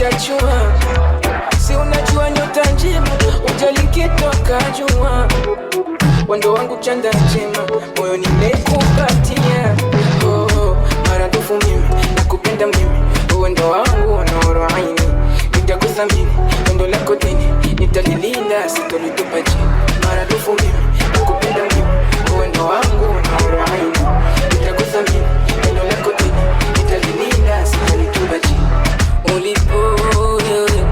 utachua. Si unajua nyota njema ujalikitoka jua. Wendo wangu chanda chema moyo nimekupatia. Oh, maradufu mimi nakupenda mimi. Wendo wangu unaoro aini. Nitakuthamini wendo lako dini. Nitalilinda sitolitupa chini. Maradufu mimi nakupenda mimi. Wendo wangu unaoro aini. Nitakuthamini wendo lako dini. Nitalilinda sitolitupa chini. Ulipo wewe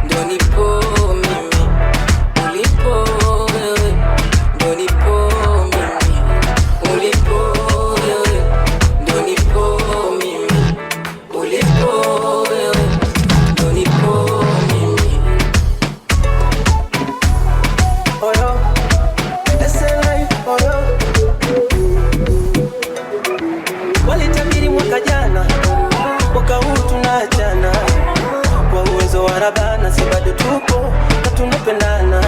ndo nipo mimi. Ulipo wewe ndo nipo mimi. Ulipo wewe ndo nipo mimi. Ulipo wewe ndo nipo mimi. Oyo, SLA, oyo. Walitabiri mwaka jana, mwaka huu tunaachana. Kwa uwezo wa Rabbana si bado tupo na tunapendana.